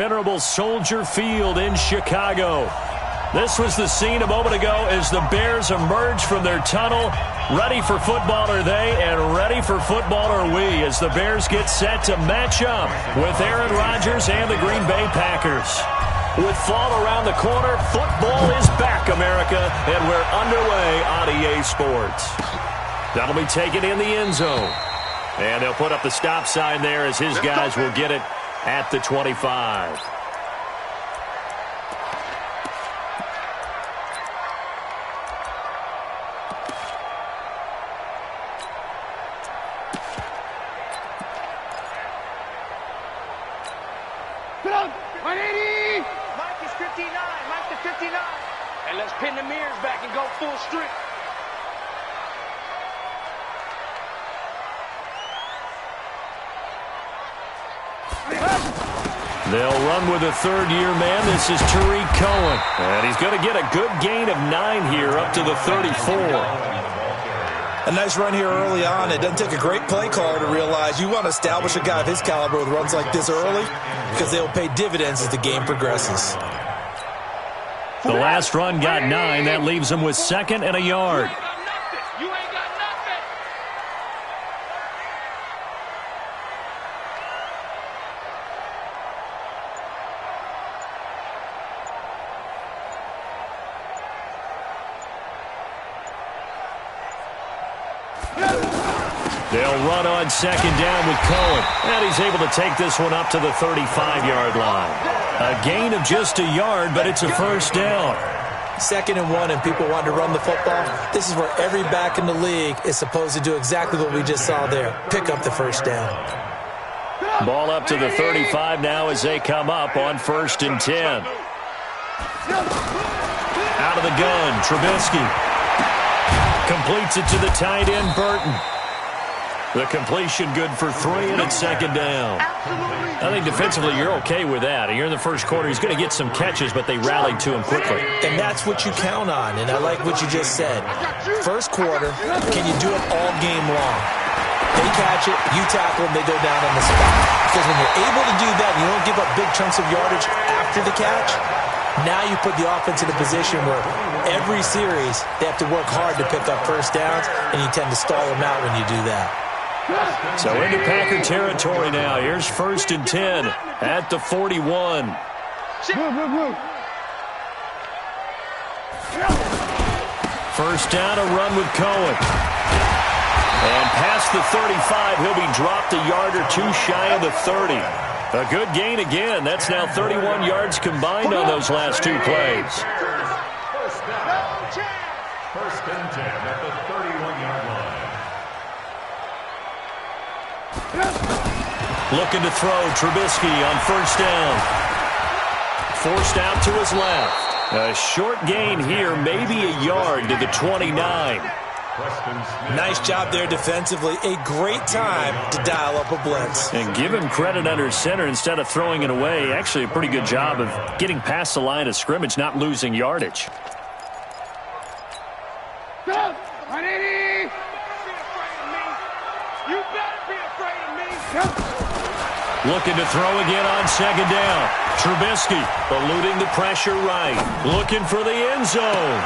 Venerable Soldier Field in Chicago. This was the scene a moment ago as the Bears emerge from their tunnel. Ready for football are they, and ready for football are we as the Bears get set to match up with Aaron Rodgers and the Green Bay Packers. With fall around the corner, football is back, America, and we're underway on EA Sports. That'll be taken in the end zone. And they'll put up the stop sign there as his guys will get it at the 25. Put on 180. Mike is 59. Mike to 59. And let's pin the mirrors back and go full strength. They'll run with a third-year man. This is Tariq Cohen. And he's going to get a good gain of 9 here up to the 34. A nice run here early on. It doesn't take a great play caller to realize you want to establish a guy of his caliber with runs like this early because they'll pay dividends as the game progresses. The last run got 9. That leaves him with 2nd and a yard. They'll run on 2nd down with Cohen. And he's able to take this one up to the 35-yard line. A gain of just a yard, but it's a first down. 2nd and 1 and people want to run the football. This is where every back in the league is supposed to do exactly what we just saw there. Pick up the first down. Ball up to the 35 now as they come up on 1st and 10. Out of the gun, Trubisky. Completes it to the tight end, Burton. The completion good for 3, and it's 2nd down. I think defensively you're okay with that. You're in the first quarter. He's going to get some catches, but they rallied to him quickly. And that's what you count on, and I like what you just said. First quarter, can you do it all game long? They catch it, you tackle them, they go down on the spot. Because when you're able to do that and you don't give up big chunks of yardage after the catch, now you put the offense in a position where every series they have to work hard to pick up first downs, and you tend to stall them out when you do that. So into Packer territory now. Here's 1st and 10 at the 41. First down, a run with Cohen. And past the 35, he'll be dropped a yard or 2 shy of the 30. A good gain again. That's now 31 yards combined on those last 2 plays. First and 10 at the 31-yard line. Looking to throw, Trubisky on 1st down. Forced out to his left. A short gain here, maybe a yard to the 29. Nice job there defensively. A great time to dial up a blitz. And give him credit under center instead of throwing it away. Actually, a pretty good job of getting past the line of scrimmage, not losing yardage. 180. You better be afraid of me. Looking to throw again on 2nd down. Trubisky eluding the pressure right. Looking for the end zone.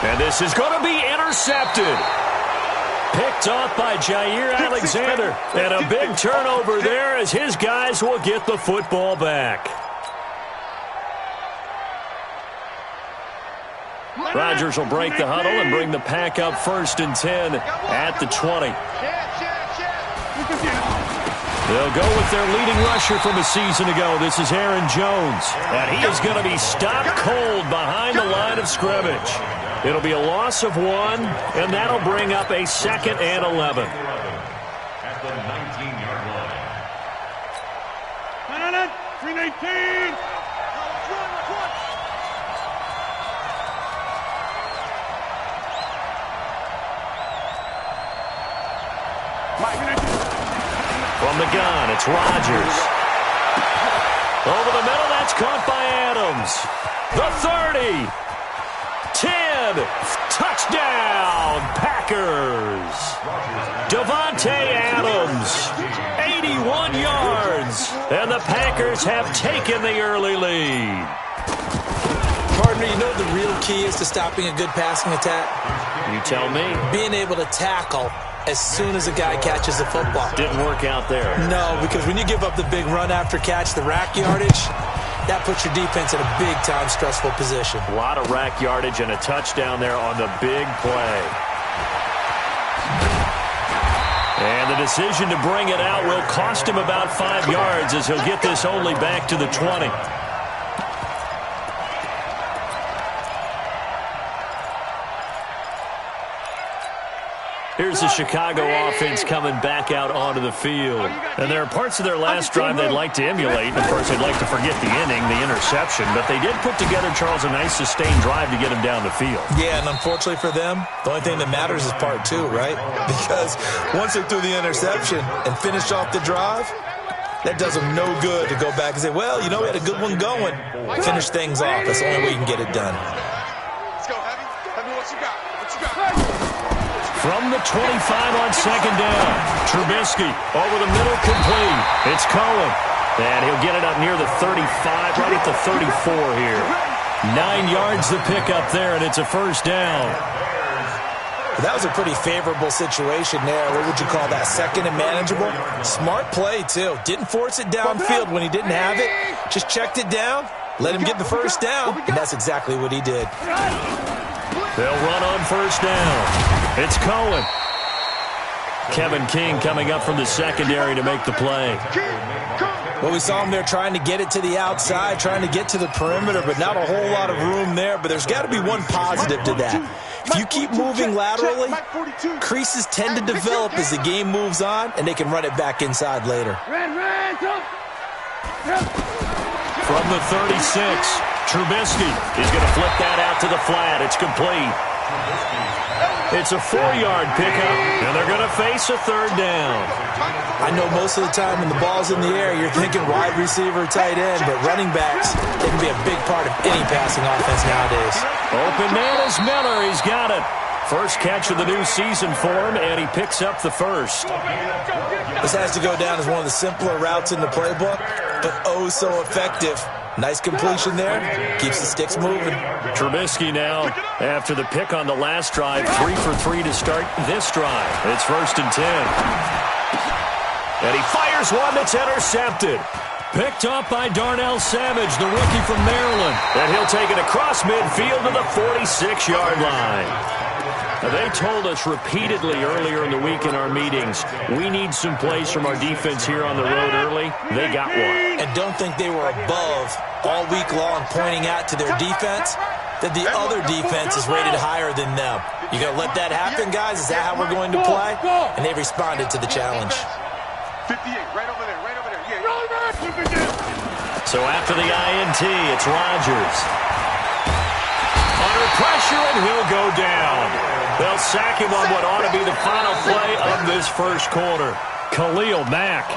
And this is going to be intercepted. Picked off by Jair Alexander. And a big turnover there as his guys will get the football back. Rodgers will break the huddle and bring the pack up 1st and 10 at the 20. They'll go with their leading rusher from a season ago. This is Aaron Jones. And he is going to be stopped cold behind the line of scrimmage. It'll be a loss of 1, and that'll bring up a 2nd and 11. At the 19-yard line. 319. From the gun, it's Rodgers. Over the middle, that's caught by Adams. The 30, 10, again. Touchdown, Packers. Davante Adams, 81 yards. And the Packers have taken the early lead. Partner, you know what the real key is to stopping a good passing attack? You tell me. Being able to tackle as soon as a guy catches the football. Didn't work out there. No, because when you give up the big run after catch, the rack yardage, that puts your defense in a big-time stressful position. A lot of rack yardage and a touchdown there on the big play. And the decision to bring it out will cost him about 5 yards as he'll get this only back to the 20. Here's the Chicago offense coming back out onto the field. And there are parts of their last drive they'd like to emulate. Of course, they'd like to forget the inning, the interception. But they did put together, Charles, a nice sustained drive to get him down the field. Yeah, and unfortunately for them, the only thing that matters is part two, right? Because once they threw the interception and finished off the drive, that does them no good to go back and say, well, you know, we had a good one going. Finish things off. That's the only way you can get it done. Let's go, Heavy. Heavy, what you got? What you got? From the 25 on second down, Trubisky over the middle, complete. It's Cohen, and he'll get it up near the 35, right at the 34 here. 9 yards to pick up there, and it's a first down. That was a pretty favorable situation there. What would you call that? Second and manageable? Smart play, too. Didn't force it downfield when he didn't have it. Just checked it down, let him get the first down, and that's exactly what he did. They'll run on first down. It's Cohen. Kevin King coming up from the secondary to make the play. Well, we saw him there trying to get it to the outside, trying to get to the perimeter, but not a whole lot of room there. But there's got to be one positive to that. If you keep moving laterally, creases tend to develop as the game moves on, and they can run it back inside later. From the 36, Trubisky is going to flip that out to the flat. It's complete. It's a 4-yard pickup, and they're going to face a third down. I know most of the time when the ball's in the air, you're thinking wide receiver, tight end, but running backs, they can be a big part of any passing offense nowadays. Open man is Miller. He's got it. First catch of the new season for him, and he picks up the first. This has to go down as one of the simpler routes in the playbook, but oh so effective. Nice completion there. Keeps the sticks moving. Trubisky now, after the pick on the last drive, 3 for 3 to start this drive. It's 1st and 10. And he fires one that's intercepted. Picked up by Darnell Savage, the rookie from Maryland. And he'll take it across midfield to the 46-yard line. Now, they told us repeatedly earlier in the week in our meetings, we need some plays from our defense here on the road early. They got one. And don't think they were above all week long pointing out to their defense that the other defense is rated higher than them. You going to let that happen, guys? Is that how we're going to play? And they responded to the challenge. 58, right over there, right over there. Yeah. So after the INT, it's Rodgers. Under pressure, and he'll go down. They'll sack him on what ought to be the final play of this first quarter. Khalil Mack.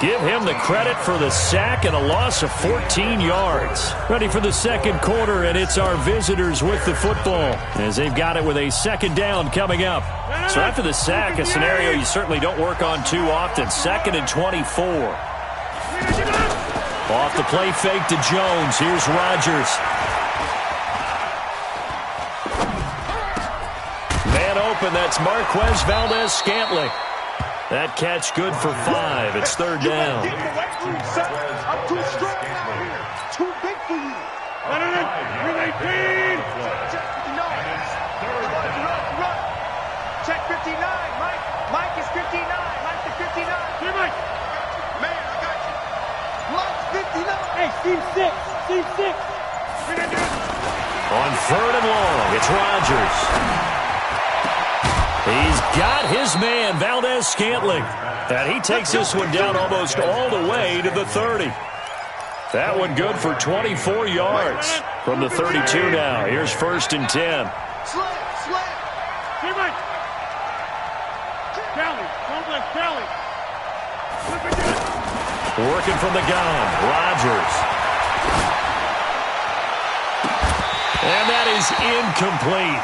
Give him the credit for the sack and a loss of 14 yards. Ready for the second quarter, and it's our visitors with the football as they've got it with a second down coming up. So after the sack, a scenario you certainly don't work on too often. 2nd and 24. Off the play fake to Jones. Here's Rodgers. Man open, that's Marquez Valdez-Scantling. That catch good for 5. It's 3rd down. I'm too strong out here. Too big for you. Check 59. Mike is 59. Mike is 59. Here, Mike. Man, I got you. Mike's 59. Hey, Steve 6. Steve 6. On 3rd and long, it's Rodgers. He's got his man, Valdez-Scantling. And he takes this one down almost all the way to the 30. That one good for 24 yards from the 32 now. Here's 1st and 10. Slam. Here, Mike. Kelly. Don't let Kelly. Working from the gun, Rodgers. And that is incomplete.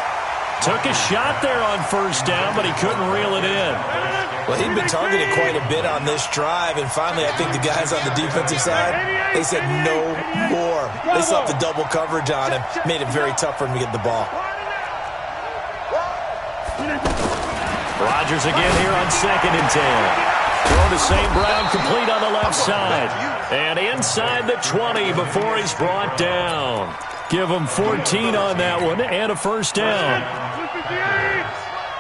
Took a shot there on first down, but he couldn't reel it in. Well, he'd been targeted quite a bit on this drive, and finally I think the guys on the defensive side, they said no more. They slapped the double coverage on him, made it very tough for him to get the ball. Rodgers again here on 2nd and 10. Throw to St. Brown, complete on the left side. And inside the 20 before he's brought down. Give him 14 on that one and a first down.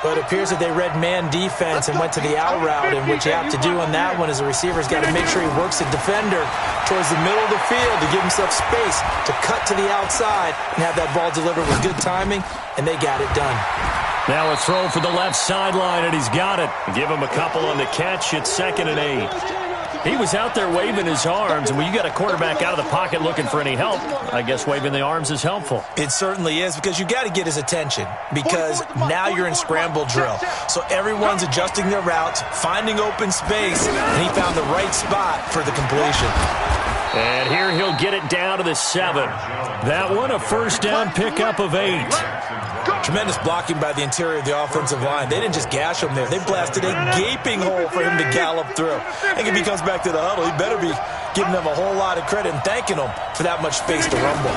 But it appears that they read man defense and went to the out route, and what you have to do on that one is the receiver's got to make sure he works the defender towards the middle of the field to give himself space to cut to the outside and have that ball delivered with good timing, and they got it done. Now a throw for the left sideline, and he's got it. Give him a couple on the catch. It's 2nd and 8. He was out there waving his arms, and when you got a quarterback out of the pocket looking for any help, I guess waving the arms is helpful. It certainly is, because you got to get his attention, because now you're in scramble drill. So everyone's adjusting their routes, finding open space, and he found the right spot for the completion. And here he'll get it down to the 7. That one a first down pickup of 8. Tremendous blocking by the interior of the offensive line. They didn't just gash him there. They blasted a gaping hole for him to gallop through. I think if he comes back to the huddle, he better be giving them a whole lot of credit and thanking them for that much space to rumble.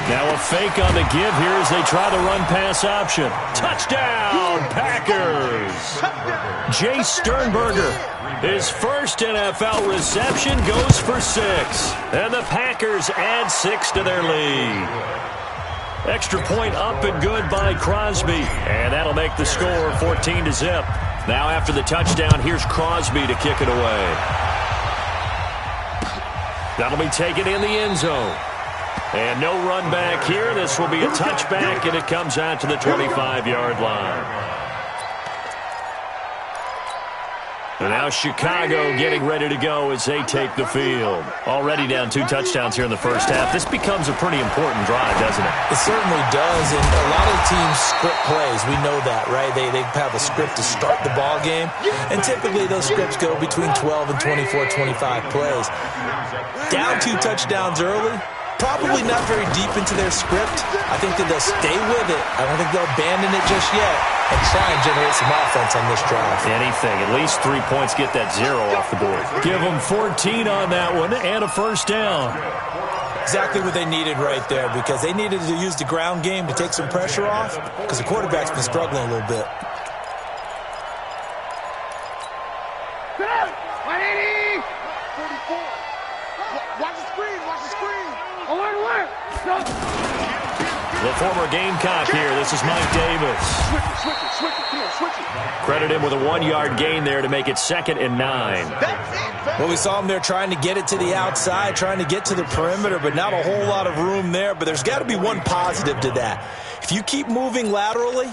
Now a fake on the give here as they try the run-pass option. Touchdown, Packers! Jay Sternberger, his first NFL reception, goes for 6. And the Packers add 6 to their lead. Extra point up and good by Crosby. And that'll make the score 14-0. Now after the touchdown, here's Crosby to kick it away. That'll be taken in the end zone. And no run back here. This will be a touchback, and it comes out to the 25-yard line. And now Chicago getting ready to go as they take the field. Already down 2 touchdowns here in the first half. This becomes a pretty important drive, doesn't it? It certainly does, and a lot of the teams script plays. We know that, right? They have a script to start the ball game, and typically those scripts go between 12 and 24, 25 plays. Down 2 touchdowns early, probably not very deep into their script. I think that they'll stay with it. I don't think they'll abandon it just yet and try and generate some offense on this drive. Anything. At least 3 points, get that 0 off the board. Give them 14 on that one and a first down. Exactly what they needed right there, because they needed to use the ground game to take some pressure off, because the quarterback's been struggling a little bit. The former Gamecock here. This is Mike Davis. Credit him with a 1-yard gain there to make it 2nd and 9. Well, we saw him there trying to get it to the outside, trying to get to the perimeter, but not a whole lot of room there. But there's got to be one positive to that. If you keep moving laterally,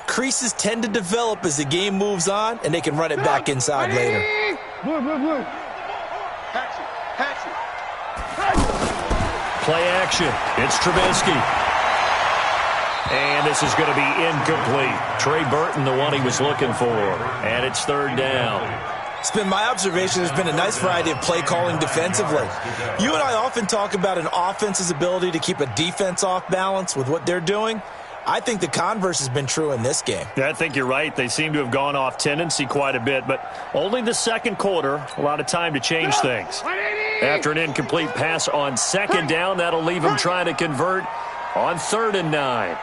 creases tend to develop as the game moves on, and they can run it back inside later. Play action. It's Trubisky. And this is going to be incomplete. Trey Burton, the one he was looking for. And it's 3rd down. It's been my observation there's been a nice variety of play calling defensively. You and I often talk about an offense's ability to keep a defense off balance with what they're doing. I think the converse has been true in this game. Yeah, I think you're right. They seem to have gone off tendency quite a bit, but only the 2nd quarter, a lot of time to change things. After an incomplete pass on 2nd down, that'll leave them trying to convert on 3rd and 9.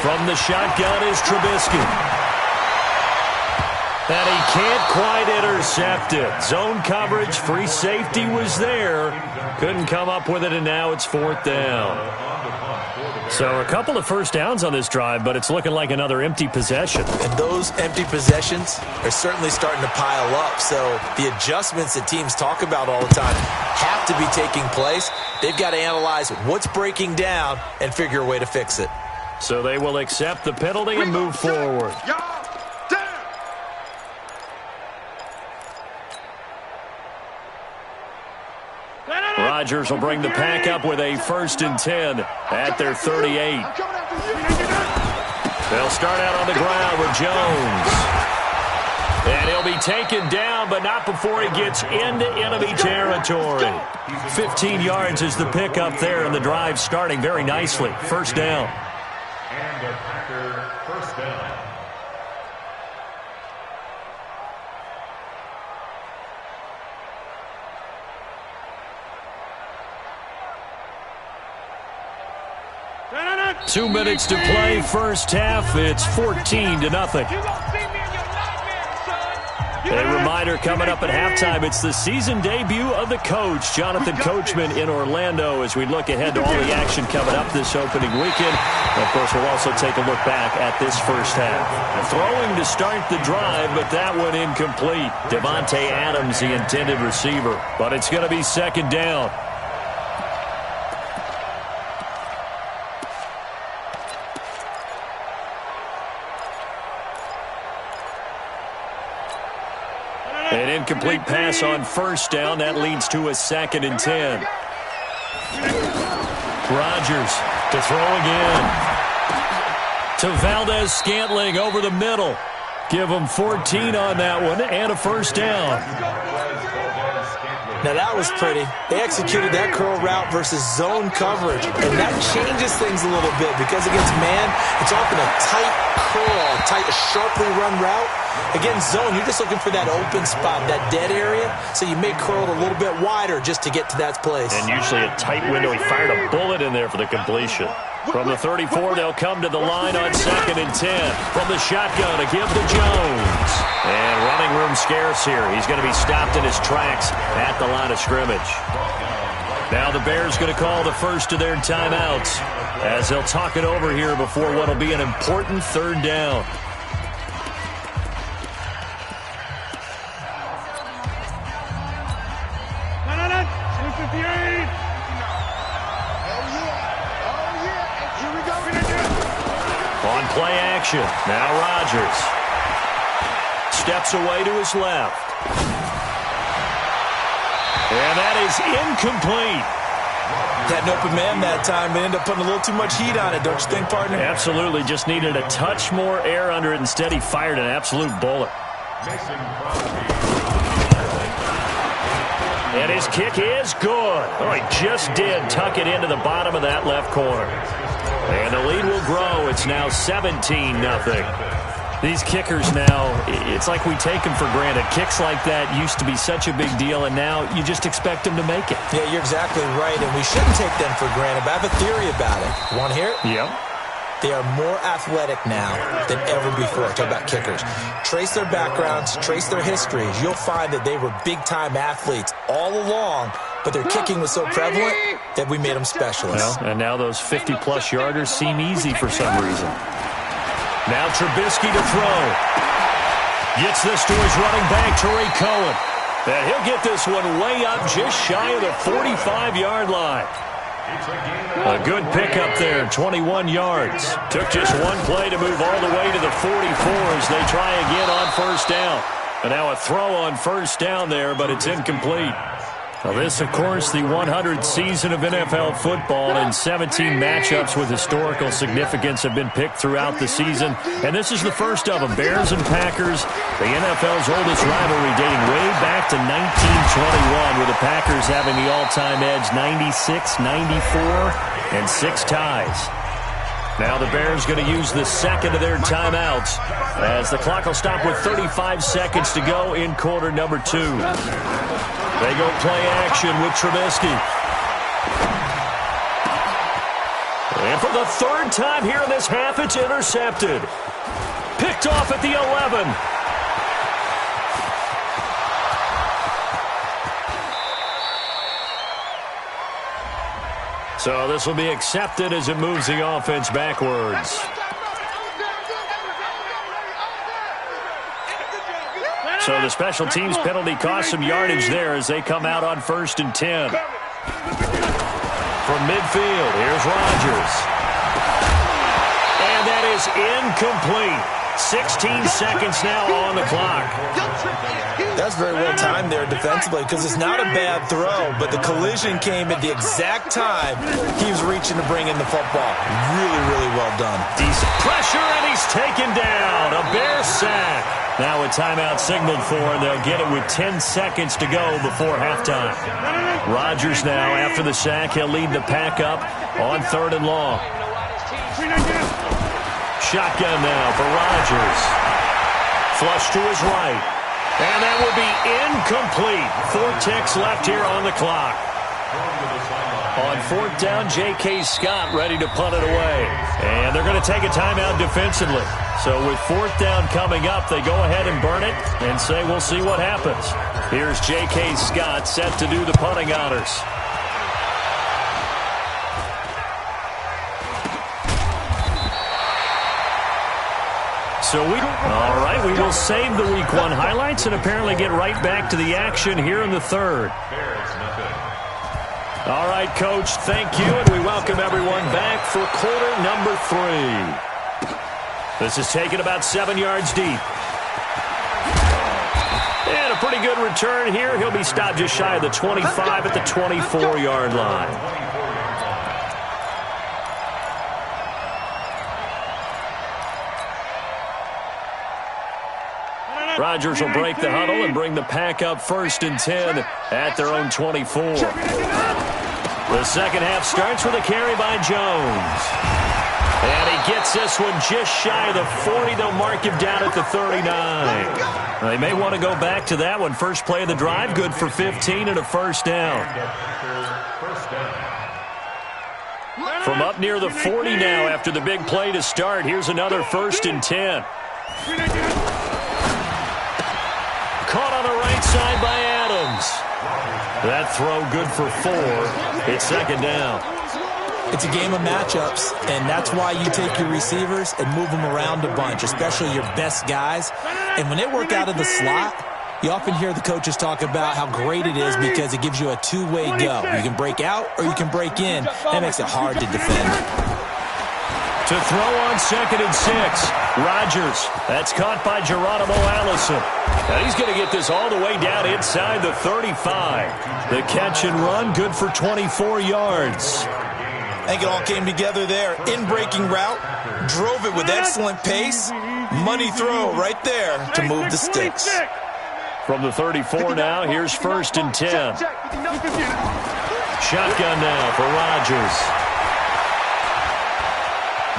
From the shotgun is Trubisky. And he can't quite intercept it. Zone coverage, free safety was there. Couldn't come up with it, and now it's 4th down. So a couple of first downs on this drive, but it's looking like another empty possession. And those empty possessions are certainly starting to pile up. So the adjustments that teams talk about all the time have to be taking place. They've got to analyze what's breaking down and figure a way to fix it. So they will accept the penalty and move forward. Rodgers will bring the pack up with a 1st and 10 at their 38. They'll start out on the ground with Jones. And he'll be taken down, but not before he gets into enemy territory. 15 yards is the pickup there, and the drive starting very nicely. First down. And a Packer first down. Two minutes to play, first half. It's 14-0. A reminder coming up at halftime, it's the season debut of the coach, Jonathan Coachman, in Orlando, as we look ahead to all the action coming up this opening weekend. And of course, we'll also take a look back at this first half. Throwing to start the drive, but that one incomplete. Devontae Adams, the intended receiver. But it's going to be second down. An incomplete pass on first down. That leads to a 2nd and 10. Rodgers to throw again. To Valdez-Scantling over the middle. Give him 14 on that one and a first down. Now that was pretty. They executed that curl route versus zone coverage, and that changes things a little bit because against man, it's often a tight curl, sharply run route. Against zone, you're just looking for that open spot, that dead area, so you may curl it a little bit wider just to get to that place. And usually a tight window. He fired a bullet in there for the completion. From the 34, they'll come to the line on 2nd and 10. From the shotgun, a give to Jones. And running room scarce here. He's going to be stopped in his tracks at the line of scrimmage. Now the Bears going to call the first of their timeouts as they'll talk it over here before what will be an important third down. On play action, now Rodgers steps away to his left. And that is incomplete. Had an open man that time, but ended up putting a little too much heat on it, don't you think, partner? Absolutely, just needed a touch more air under it. Instead, he fired an absolute bullet. And his kick is good. Oh, he just did tuck it into the bottom of that left corner. And the lead will grow. It's now 17-0. These kickers now, it's like we take them for granted. Kicks like that used to be such a big deal, and now you just expect them to make it. Yeah, you're exactly right, and we shouldn't take them for granted, but I have a theory about it. Want to hear it? Yep. They are more athletic now than ever before. Talk about kickers. Trace their backgrounds, trace their histories. You'll find that they were big-time athletes all along, but their kicking was so prevalent that we made them specialists. Well, and now those 50-plus yarders seem easy for some reason. Now Trubisky to throw. Gets this to his running back, Tariq Cohen. And he'll get this one way up just shy of the 45-yard line. A good pickup there, 21 yards. Took just one play to move all the way to the 44 as they try again on first down. And now a throw on first down there, but it's incomplete. Well, this, of course, the 100th season of NFL football, and 17 matchups with historical significance have been picked throughout the season. And this is the first of them, Bears and Packers, the NFL's oldest rivalry dating way back to 1921, with the Packers having the all-time edge 96, 94, and 6 ties. Now the Bears going to use the second of their timeouts as the clock will stop with 35 seconds to go in quarter number 2. They go play action with Trubisky. And for the third time here in this half, it's intercepted. Picked off at the 11. So this will be accepted as it moves the offense backwards. So the special teams penalty cost some yardage there as they come out on 1st and 10. From midfield, here's Rodgers. And that is incomplete. 16 seconds now on the clock. That's very well timed there defensively because it's not a bad throw, but the collision came at the exact time he was reaching to bring in the football. Really, really well done. Decent pressure, and he's taken down. A Bear sack. Now a timeout signaled for, and they'll get it with 10 seconds to go before halftime. Rodgers now, after the sack, he'll lead the pack up on 3rd and long. Shotgun now for Rodgers. Flush to his right. And that will be incomplete. 4 ticks left here on the clock. On 4th down, J.K. Scott ready to punt it away. And they're going to take a timeout defensively. So with 4th down coming up, they go ahead and burn it and say we'll see what happens. Here's J.K. Scott set to do the punting honors. So all right, we will save the Week 1 highlights and apparently get right back to the action here in the 3rd. All right, Coach, thank you, and we welcome everyone back for quarter number 3. This is taken about 7 yards deep. And a pretty good return here. He'll be stopped just shy of the 25 at the 24-yard line. Rodgers will break the huddle and bring the pack up 1st and 10 at their own 24. The second half starts with a carry by Jones. And he gets this one just shy of the 40. They'll mark him down at the 39. They may want to go back to that one. First play of the drive, good for 15 and a 1st down. From up near the 40 now after the big play to start. Here's another 1st and 10. Caught on the right side by Adams. That throw good for 4. It's 2nd down. It's a game of matchups, and that's why you take your receivers and move them around a bunch, especially your best guys. And when they work out of the slot, you often hear the coaches talk about how great it is because it gives you a two-way go. You can break out or you can break in. That makes it hard to defend. To throw on 2nd and 6. Rodgers. That's caught by Geronimo Allison. Now he's going to get this all the way down inside the 35. The catch and run, good for 24 yards. I think it all came together there. In-breaking route, drove it with excellent pace. Money throw right there to move the sticks. From the 34 now, here's 1st and 10. Shotgun now for Rodgers.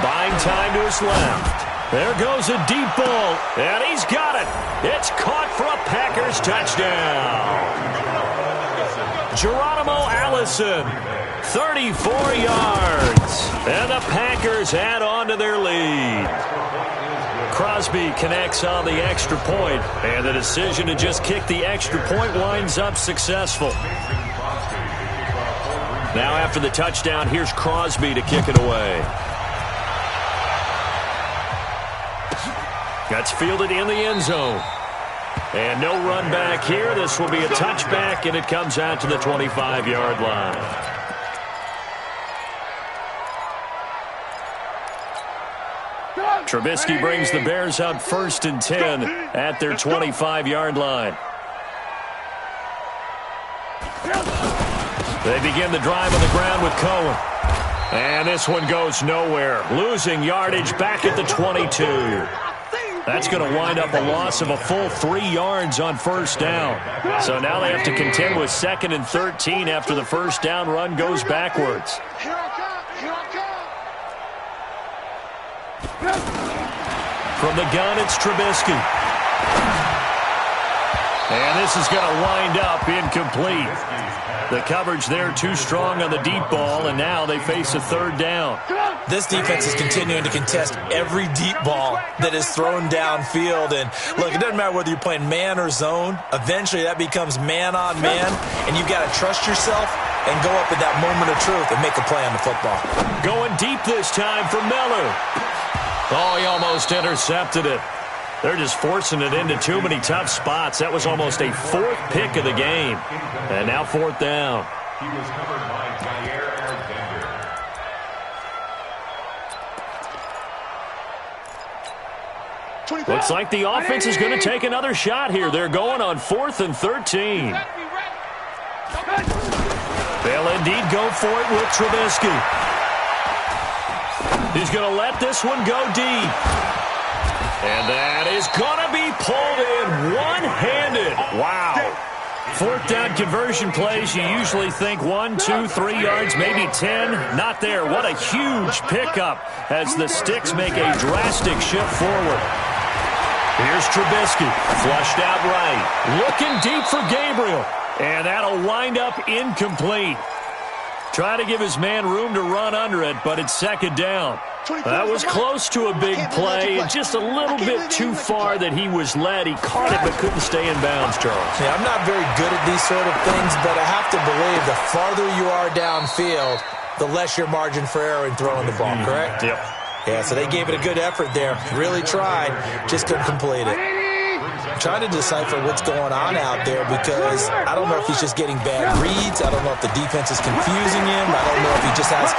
Buying time to his left. There goes a deep ball, and he's got it. It's caught for a Packers touchdown. Geronimo Allison, 34 yards, and the Packers add on to their lead. Crosby connects on the extra point, and the decision to just kick the extra point winds up successful. Now after the touchdown, here's Crosby to kick it away. That's fielded in the end zone. And no run back here. This will be a touchback, and it comes out to the 25-yard line. Trubisky brings the Bears up 1st and 10 at their 25-yard line. They begin the drive on the ground with Cohen. And this one goes nowhere. Losing yardage back at the 22. That's going to wind up a loss of a full 3 yards on 1st down. So now they have to contend with 2nd and 13 after the 1st down run goes backwards. From the gun, it's Trubisky. And this is going to wind up incomplete. The coverage there too strong on the deep ball, and now they face a 3rd down. This defense is continuing to contest every deep ball that is thrown downfield. And look, it doesn't matter whether you're playing man or zone. Eventually that becomes man on man, and you've got to trust yourself and go up at that moment of truth and make a play on the football. Going deep this time for Miller. Oh, he almost intercepted it. They're just forcing it into too many tough spots. That was almost a 4th pick of the game. And now 4th down. He was covered by Jair Alexander. Looks like the offense is going to take another shot here. They're going on 4th and 13. They'll indeed go for it with Trubisky. He's going to let this one go deep. And that is going to be pulled in one-handed. Wow. Fourth down conversion plays, you usually think 1, 2, 3 yards, maybe 10. Not there. What a huge pickup as the Sticks make a drastic shift forward. Here's Trubisky, flushed out right. Looking deep for Gabriel. And that'll wind up incomplete. Try to give his man room to run under it, but it's second down. That was close to a big play, and just a little bit too far that he was led. He caught it but couldn't stay in bounds, Charles. Yeah, I'm not very good at these sort of things, but I have to believe the farther you are downfield, the less your margin for error in throwing the ball, correct? Yep. Yeah, so they gave it a good effort there. Really tried, just couldn't complete it. I'm trying to decipher what's going on out there because I don't know if he's just getting bad reads. I don't know if the defense is confusing him. I don't know if he just has,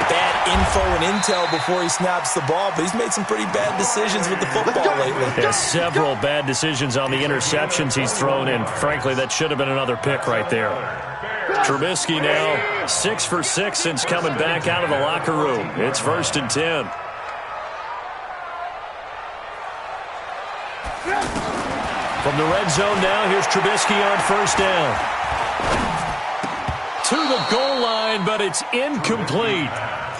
bad info and intel before he snaps the ball. But he's made some pretty bad decisions with the football lately. Yeah, several bad decisions on the interceptions he's thrown in. Frankly, that should have been another pick right there. Trubisky now 6 for 6 since coming back out of the locker room. It's 1st and 10. From the red zone now, here's Trubisky on 1st down. To the goal line, but it's incomplete.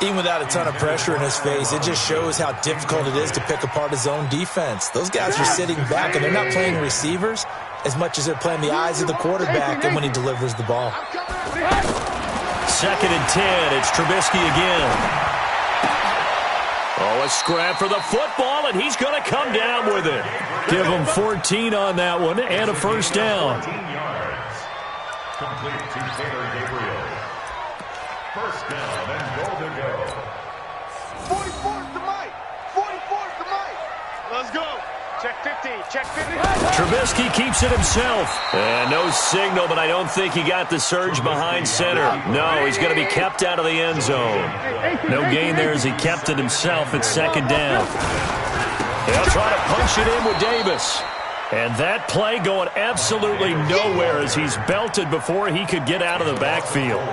Even without a ton of pressure in his face, it just shows how difficult it is to pick apart his own defense. Those guys are sitting back, and they're not playing receivers as much as they're playing the eyes of the quarterback and when he delivers the ball. 2nd and 10, it's Trubisky again. Oh, a scrap for the football, and he's going to come down with it. Give him 14 on that one and a 1st down. Complete to Taylor Gabriel. 1st down and goal to go. 44's to Mike. 44's to Mike. Let's go. Check 50. Check 50. Trubisky keeps it himself. And no signal, but I don't think he got the surge behind center. No, he's going to be kept out of the end zone. No gain there as he kept it himself. It's 2nd down. They'll try to punch it in with Davis. And that play going absolutely nowhere as he's belted before he could get out of the backfield.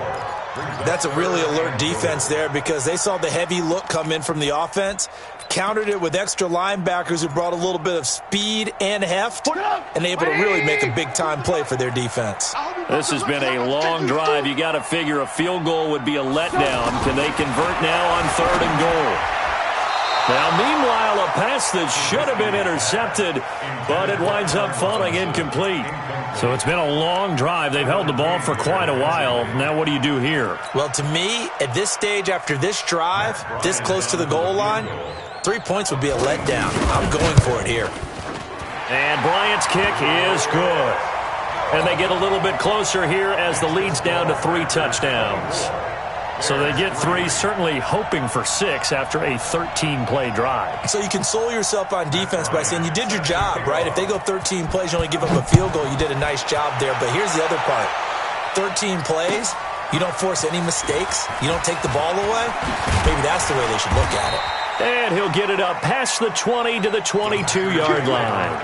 That's a really alert defense there because they saw the heavy look come in from the offense, countered it with extra linebackers who brought a little bit of speed and heft, and able to really make a big-time play for their defense. This has been a long drive. You got to figure a field goal would be a letdown. Can they convert now on 3rd and goal? Now, meanwhile, a pass that should have been intercepted, but it winds up falling incomplete. So it's been a long drive. They've held the ball for quite a while. Now what do you do here? Well, to me, at this stage after this drive, this close to the goal line, 3 points would be a letdown. I'm going for it here. And Bryant's kick is good. And they get a little bit closer here as the lead's down to 3 touchdowns. So they get 3, certainly hoping for 6 after a 13-play drive. So you console yourself on defense by saying you did your job, right? If they go 13 plays, you only give up a field goal, you did a nice job there. But here's the other part. 13 plays, you don't force any mistakes, you don't take the ball away. Maybe that's the way they should look at it. And he'll get it up past the 20 to the 22-yard line.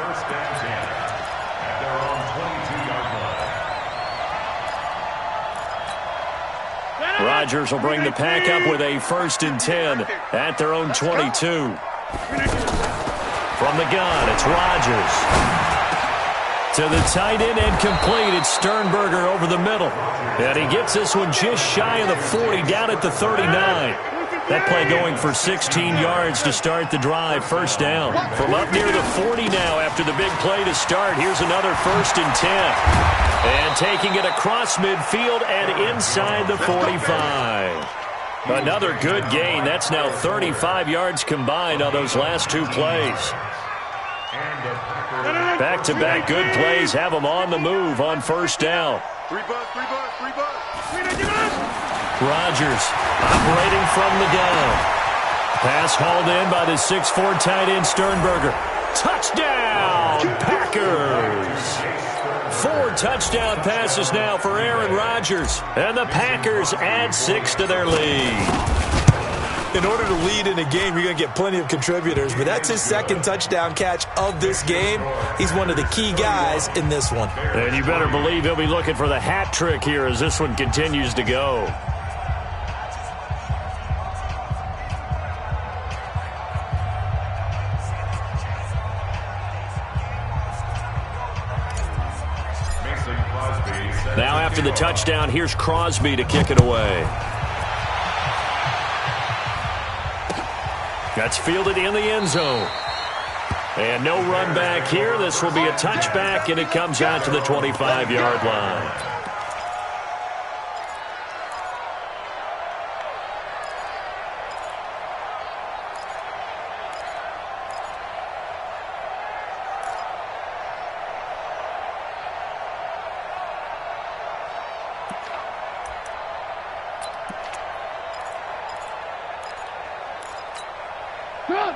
Rodgers will bring the pack up with a 1st and 10 at their own 22. From the gun, it's Rodgers. To the tight end and complete. It's Sternberger over the middle. And he gets this one just shy of the 40, down at the 39. That play going for 16 yards to start the drive. 1st down. From up near the 40 now after the big play to start. Here's another 1st and 10. And taking it across midfield and inside the 45. Another good gain. That's now 35 yards combined on those last 2 plays. Back-to-back good plays have them on the move on 1st down. 3 bucks. Rodgers operating from the gun. Pass hauled in by the 6'4" tight end Sternberger. Touchdown, Packers! 4 touchdown passes now for Aaron Rodgers. And the Packers add 6 to their lead. In order to lead in a game, you're going to get plenty of contributors, but that's his 2nd touchdown catch of this game. He's one of the key guys in this one. And you better believe he'll be looking for the hat trick here as this one continues to go. the touchdown. Here's Crosby to kick it away. That's fielded in the end zone. And no run back here. This will be a touchback, and it comes out to the 25-yard line.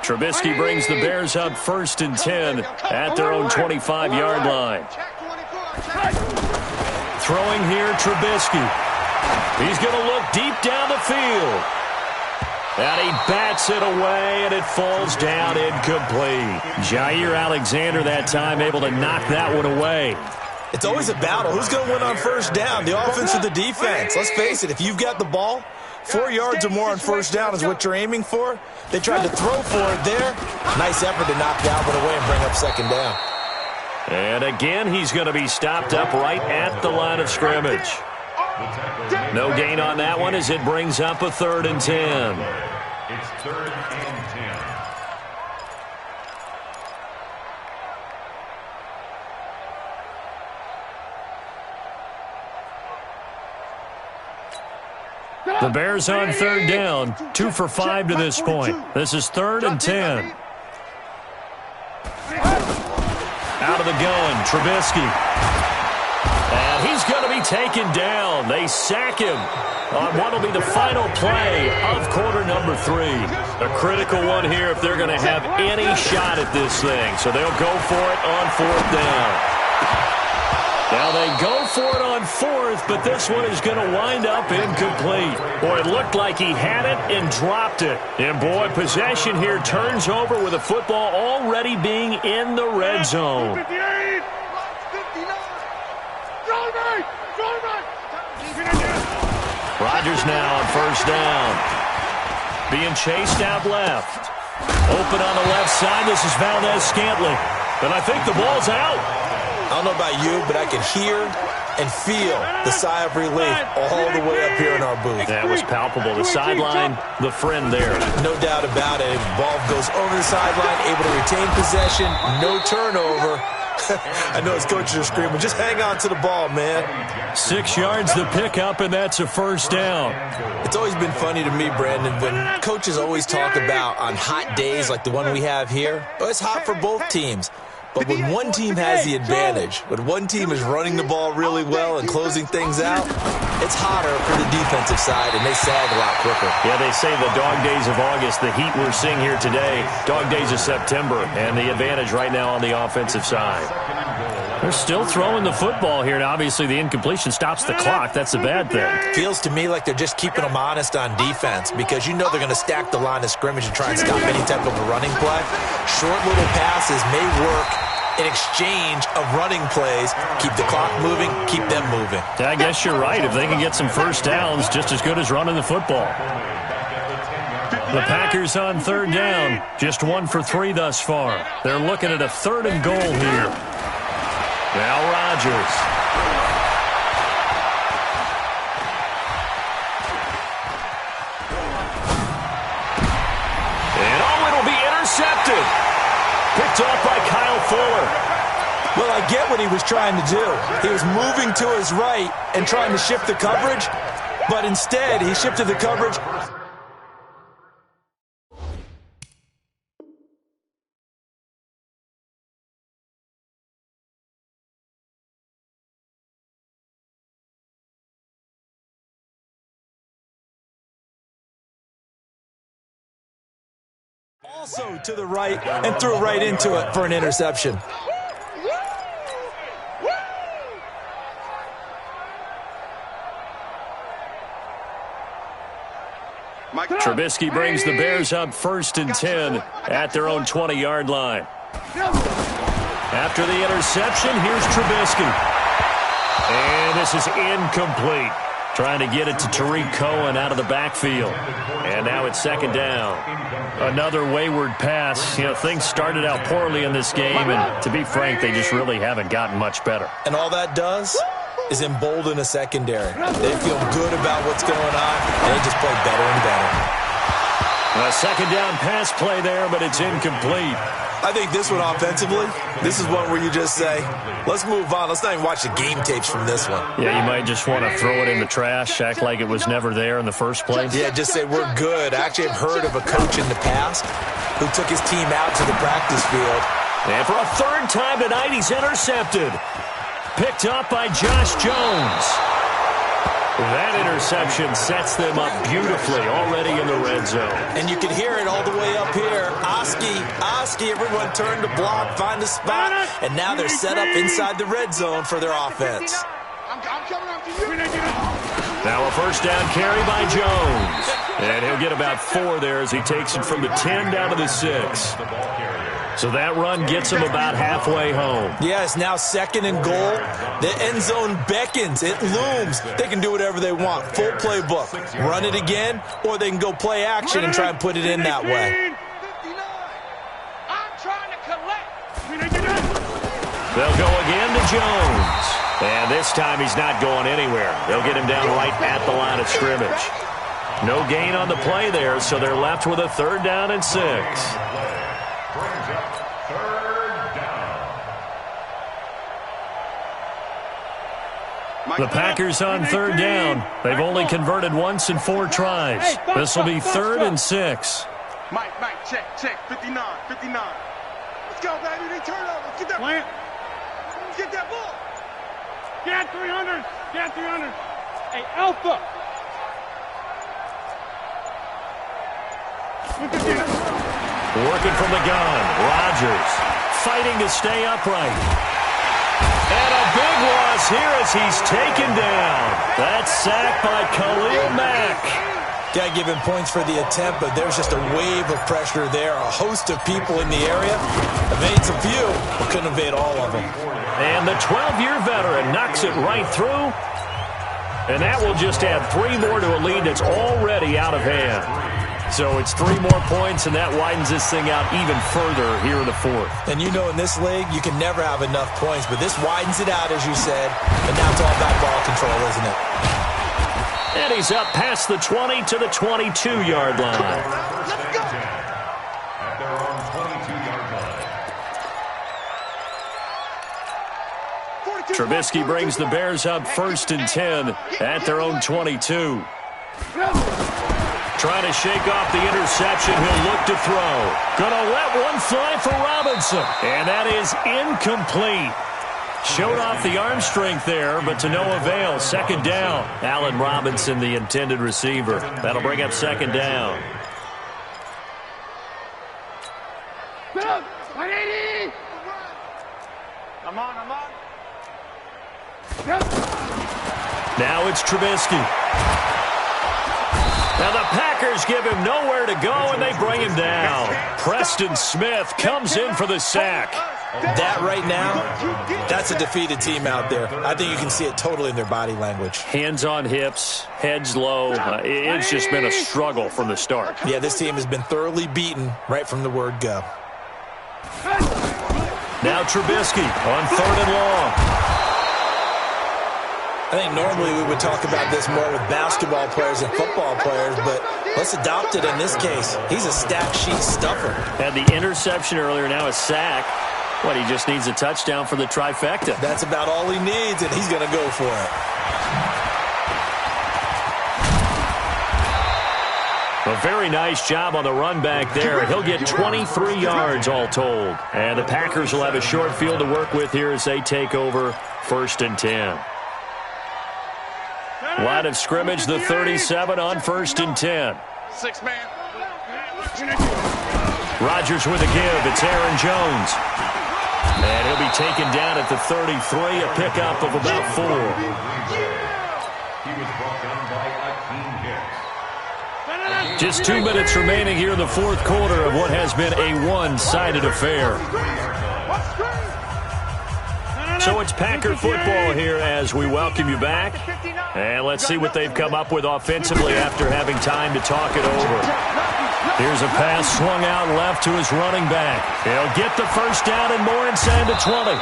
Trubisky brings the Bears up 1st and 10 at their own 25-yard line. Throwing here, Trubisky. He's going to look deep down the field. And he bats it away, and it falls down incomplete. Jair Alexander that time able to knock that one away. It's always a battle. Who's going to win on first down, the offense or the defense? Let's face it, if you've got the ball, 4 yards or more on first down is what you're aiming for. They tried to throw for it there. Nice effort to knock that one away and bring up second down. And again, he's going to be stopped up right at the line of scrimmage. No gain on that one as it brings up a 3rd and 10. It's 3rd and 10. The Bears on 3rd down, 2 for 5 to this point. This is 3rd and 10. Out of the gun, Trubisky. And he's going to be taken down. They sack him on what will be the final play of quarter number 3. A critical one here if they're going to have any shot at this thing. So they'll go for it on 4th down. Now they go for it on 4th, but this one is going to wind up incomplete. Boy, it looked like he had it and dropped it. And boy, possession here turns over with the football already being in the red zone. Rodgers now on 1st down. Being chased out left. Open on the left side. This is Valdez-Scantling. And I think the ball's out. I don't know about you, but I can hear and feel the sigh of relief all the way up here in our booth. That was palpable. The sideline, the friend there. No doubt about it. Ball goes over the sideline, able to retain possession, no turnover. I know his coaches are screaming, just hang on to the ball, man. 6 yards the pickup, and that's a 1st down. It's always been funny to me, Brandon, when coaches always talk about on hot days like the one we have here. Oh, it's hot for both teams. But when one team has the advantage, when one team is running the ball really well and closing things out, it's hotter for the defensive side, and they sag a lot quicker. Yeah, they say the dog days of August, the heat we're seeing here today, dog days of September, and the advantage right now on the offensive side. They're still throwing the football here, and obviously the incompletion stops the clock. That's a bad thing. Feels to me like they're just keeping them honest on defense because you know they're going to stack the line of scrimmage and try and stop any type of a running play. Short little passes may work in exchange of running plays. Keep the clock moving, keep them moving. I guess you're right. If they can get some first downs, just as good as running the football. The Packers on 3rd down, just 1 for 3 thus far. They're looking at a 3rd and goal here. Now Rodgers. And it'll be intercepted. Picked off by Kyle Fuller. Well, I get what he was trying to do. He was moving to his right and trying to shift the coverage, but instead he shifted the coverage. Also to the right and threw right into it for an interception. Trubisky brings the Bears up 1st and 10 at their own 20-yard line. After the interception, here's Trubisky. And this is incomplete. Trying to get it to Tariq Cohen out of the backfield. And now it's 2nd down. Another wayward pass. You know, things started out poorly in this game, and to be frank, they just really haven't gotten much better. And all that does is embolden a secondary. They feel good about what's going on, and they just play better and better. A second down pass play there, but it's incomplete. I think this one offensively, this is one where you just say, let's move on. Let's not even watch the game tapes from this one. Yeah, you might just want to throw it in the trash, act like it was never there in the first place. Yeah, just say we're good. I actually have heard of a coach in the past who took his team out to the practice field. And for a third time tonight, he's intercepted. Picked up by Josh Jones. That interception sets them up beautifully already in the red zone. And you can hear it all the way up here. Oski, everyone turn to block, find a spot, and now they're set up inside the red zone for their offense. Now a first down carry by Jones. And he'll get about 4 there as he takes it from the 10 down to the 6. So that run gets him about halfway home. Yeah, it's now 2nd and goal. The end zone beckons. It looms. They can do whatever they want. Full playbook. Run it again, or they can go play action and try and put it in that way. I'm trying to collect. They'll go again to Jones. And this time he's not going anywhere. They'll get him down right at the line of scrimmage. No gain on the play there, so they're left with a 3rd down and 6. The Packers on 3rd down. They've only converted once in 4 tries. This will be 3rd and 6. Mike, check, 59. Let's go, baby. They turn over. Get that ball. Get that ball. Get 300. Hey, Alpha. Working from the gun. Rodgers fighting to stay upright. And a big loss here as he's taken down. That's sacked by Khalil Mack. Got to give him points for the attempt, but there's just a wave of pressure there. A host of people in the area. Evades a few, but couldn't evade all of them. And the 12-year veteran knocks it right through. And that will just add 3 more to a lead that's already out of hand. So it's 3 more points, and that widens this thing out even further here in the 4th. And you know in this league, you can never have enough points, but this widens it out, as you said, and now it's all about ball control, isn't it? And he's up past the 20 to the 22-yard line. Let's go. At their own 22-yard line. Trubisky brings the Bears up 1st and 10 at their own 22. Trying to shake off the interception. He'll look to throw. Gonna let one fly for Robinson. And that is incomplete. Showed off the arm strength there, but to no avail. 2nd down. Allen Robinson, the intended receiver. That'll bring up 2nd down. I'm on. Now it's Trubisky. Now the Packers give him nowhere to go, and they bring him down. Preston Smith comes in for the sack. That right now, that's a defeated team out there. I think you can see it totally in their body language. Hands on hips, heads low. It's just been a struggle from the start. Yeah, this team has been thoroughly beaten right from the word go. Now Trubisky on 3rd and long. I think normally we would talk about this more with basketball players and football players, but let's adopt it in this case. He's a stat sheet stuffer. Had the interception earlier, now a sack. What, he just needs a touchdown for the trifecta. That's about all he needs, and he's going to go for it. A very nice job on the run back there. He'll get 23 yards all told. And the Packers will have a short field to work with here as they take over 1st and 10. Line of scrimmage, the 37 on 1st and 10. 6-man. Rodgers with a give. It's Aaron Jones. And he'll be taken down at the 33, a pickup of about 4. He was brought down by Akeem Hicks. Just 2 minutes remaining here in the 4th quarter of what has been a one-sided affair. So it's Packer football here as we welcome you back. And let's see what they've come up with offensively after having time to talk it over. Here's a pass swung out left to his running back. He'll get the first down and more inside the 20.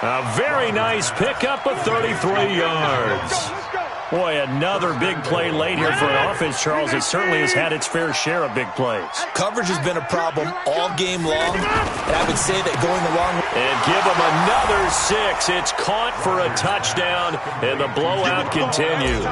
A very nice pickup of 33 yards. Boy, another big play late here for an offense, Charles. It certainly has had its fair share of big plays. Coverage has been a problem all game long, and I would say that going along with... And give them another 6. It's caught for a touchdown, and the blowout continues.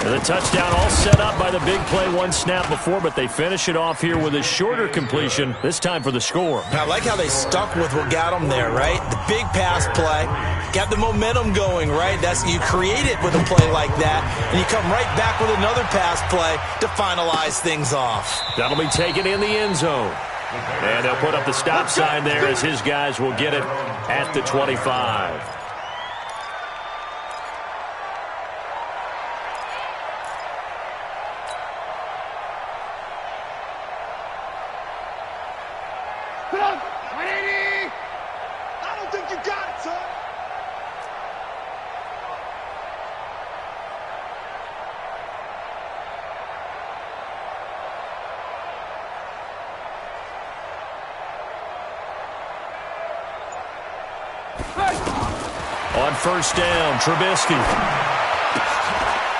And the touchdown all set up by the big play one snap before, but they finish it off here with a shorter completion, this time for the score. I like how they stuck with what got them there, right? The big pass play, got the momentum going, right? You create it with a play like that, and you come right back with another pass play to finalize things off. That'll be taken in the end zone. And they'll put up the stop sign there as his guys will get it at the 25. On first down, Trubisky.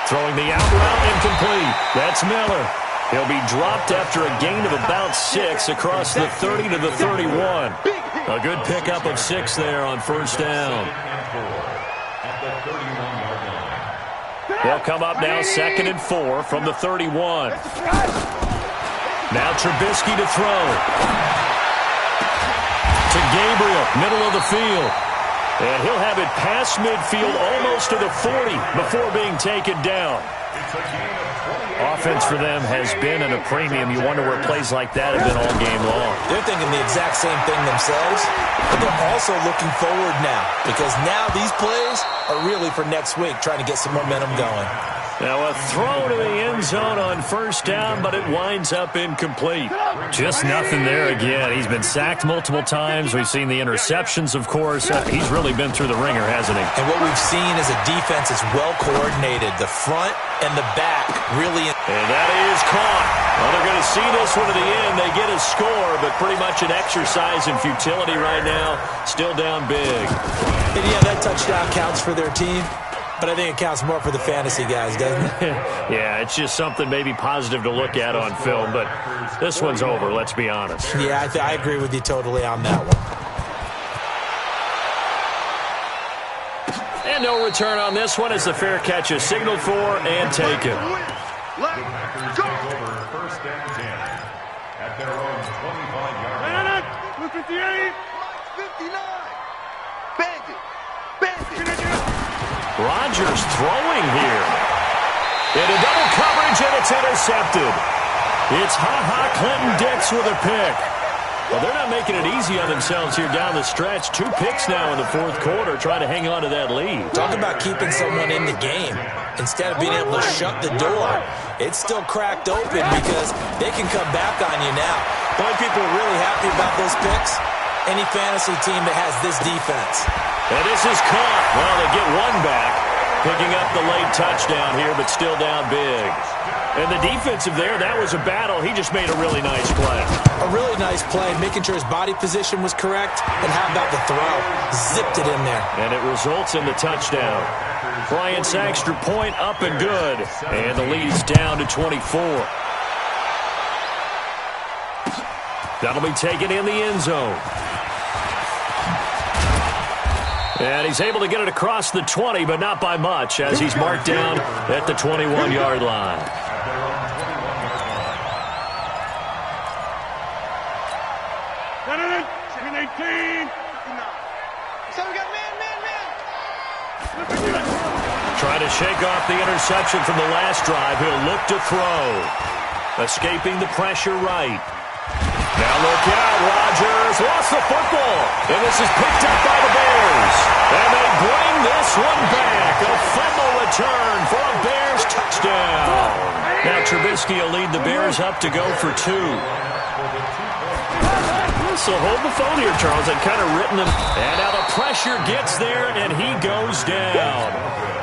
Throwing the out route incomplete. That's Miller. He'll be dropped after a gain of about 6 across the 30 to the 31. A good pickup of 6 there on first down. They'll come up now 2nd and 4 from the 31. Now Trubisky to throw. To Gabriel, middle of the field. And he'll have it past midfield almost to the 40 before being taken down. Offense for them has been at a premium. You wonder where plays like that have been all game long. They're thinking the exact same thing themselves, but they're also looking forward now because now these plays are really for next week, trying to get some momentum going. Now a throw to the end zone on first down, but it winds up incomplete. Just nothing there again. He's been sacked multiple times. We've seen the interceptions, of course. He's really been through the ringer, hasn't he? And what we've seen is a defense that's well coordinated. The front and the back really... And that is caught. Well, they're going to see this one to the end. They get a score, but pretty much an exercise in futility right now. Still down big. And yeah, that touchdown counts for their team. But I think it counts more for the fantasy guys, doesn't it? Yeah, it's just something maybe positive to look at on film, but this one's over, let's be honest. Yeah, I agree with you totally on that one. And no return on this one as the fair catch is signaled for and taken. Packers take over 1st and 10 at their own 25-yard line. 58. 59. Bandit. Bandit. Rodgers throwing here. Into double coverage, and it's intercepted. It's Ha-Ha Clinton-Dix with a pick. Well, they're not making it easy on themselves here down the stretch. 2 picks now in the 4th quarter, trying to hang on to that lead. Talk about keeping someone in the game. Instead of being able to shut the door, it's still cracked open because they can come back on you now. The only people are really happy about those picks, any fantasy team that has this defense. And this is caught. Well, they get one back, picking up the late touchdown here, but still down big. And the defensive there, that was a battle. He just made a really nice play. A really nice play, making sure his body position was correct. And how about the throw? Zipped it in there. And it results in the touchdown. Bryant's extra point up and good. And the lead's down to 24. That'll be taken in the end zone. And he's able to get it across the 20, but not by much, as he's marked down at the 21-yard line. Trying to shake off the interception from the last drive. He'll look to throw. Escaping the pressure right. Now look out, Rodgers lost the football, and this is picked up by the Bears. And they bring this one back. A fumble return for a Bears touchdown. Now Trubisky will lead the Bears up to go for 2. So hold the phone here, Charles. I've kind of written them. And now the pressure gets there, and he goes down.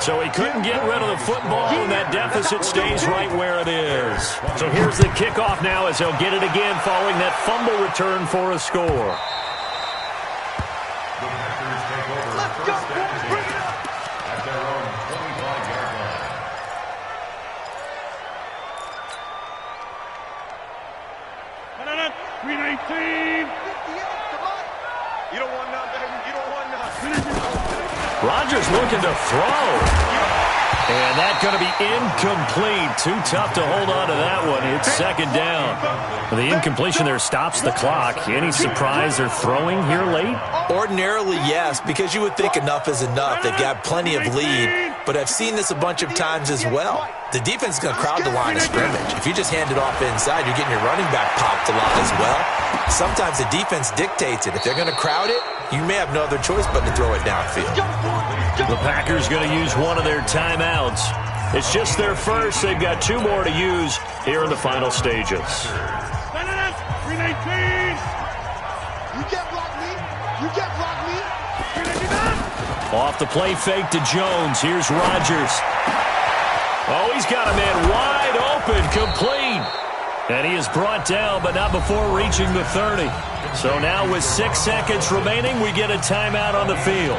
So he couldn't get rid of the football, and that deficit stays right where it is. So here's the kickoff now as they'll get it again following that fumble return for a score. 319. You don't want none, baby. You don't want none. Rodgers looking to throw. And that's going to be incomplete. Too tough to hold on to that one. It's second down. The incompletion there stops the clock. Any surprise they're throwing here late? Ordinarily, yes, because you would think enough is enough. They've got plenty of lead, but I've seen this a bunch of times as well. The defense is going to crowd the line of scrimmage. If you just hand it off inside, you're getting your running back popped a lot as well. Sometimes the defense dictates it. If they're going to crowd it, you may have no other choice but to throw it downfield. The Packers going to use one of their timeouts. It's just their first. They've got 2 more to use here in the final stages. 319. You can't block me. You can't block me. 319. Off the play fake to Jones. Here's Rodgers. Oh, he's got a man wide open, complete. And he is brought down, but not before reaching the 30. So now with 6 seconds remaining, we get a timeout on the field.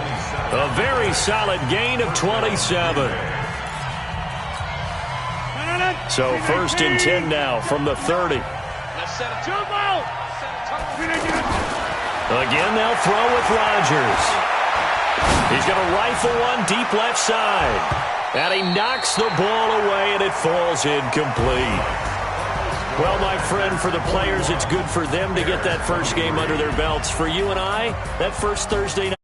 A very solid gain of 27. So first and 10 now from the 30. Again, they'll throw with Rodgers. He's going to rifle one deep left side. And he knocks the ball away, and it falls incomplete. Well, my friend, for the players, it's good for them to get that first game under their belts. For you and I, that first Thursday night.